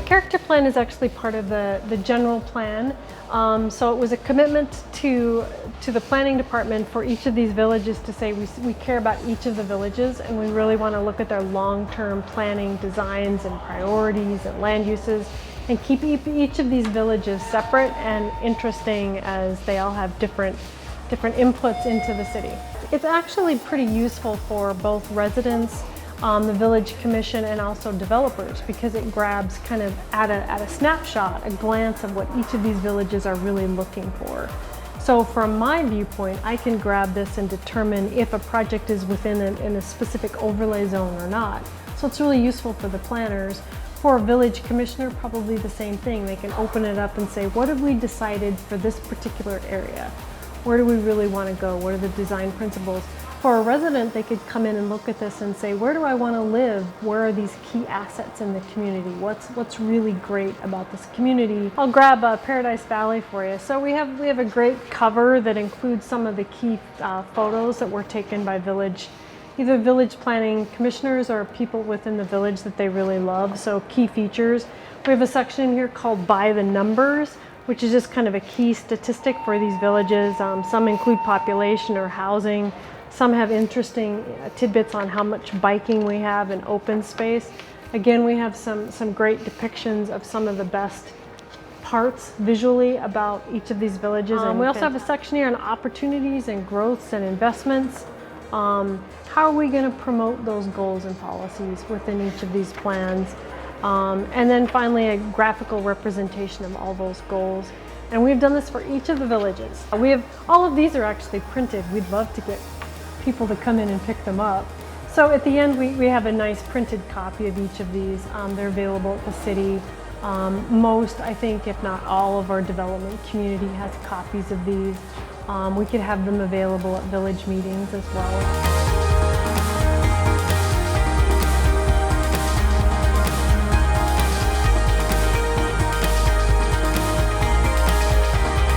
character plan is actually part of the general plan. So it was a commitment to the planning department for each of these villages to say we care about each of the villages, and we really want to look at their long-term planning designs and priorities and land uses, and keep each of these villages separate and interesting as they all have different inputs into the city. It's actually pretty useful for both residents, the village commission, and also developers, because it grabs kind of at a snapshot, a glance of what each of these villages are really looking for. So from my viewpoint, I can grab this and determine if a project is within a specific overlay zone or not. So it's really useful for the planners. For a village commissioner, probably the same thing. They can open it up and say, what have we decided for this particular area? Where do we really want to go? What are the design principles? For a resident, they could come in and look at this and say, where do I want to live? Where are these key assets in the community? What's really great about this community? I'll grab Paradise Valley for you. So we have a great cover that includes some of the key photos that were taken by either village planning commissioners or people within the village that they really love. So key features. We have a section in here called By the Numbers, which is just kind of a key statistic for these villages. Some include population or housing. Some have interesting tidbits on how much biking we have in open space. Again, we have some great depictions of some of the best parts visually about each of these villages. And we also have a section here on opportunities and growths and investments. How are we going to promote those goals and policies within each of these plans? And then finally, a graphical representation of all those goals. And we've done this for each of the villages. All of these are actually printed. We'd love to get people to come in and pick them up. So at the end, we have a nice printed copy of each of these. They're available at the city. Most, I think, if not all of our development community has copies of these. We could have them available at village meetings as well.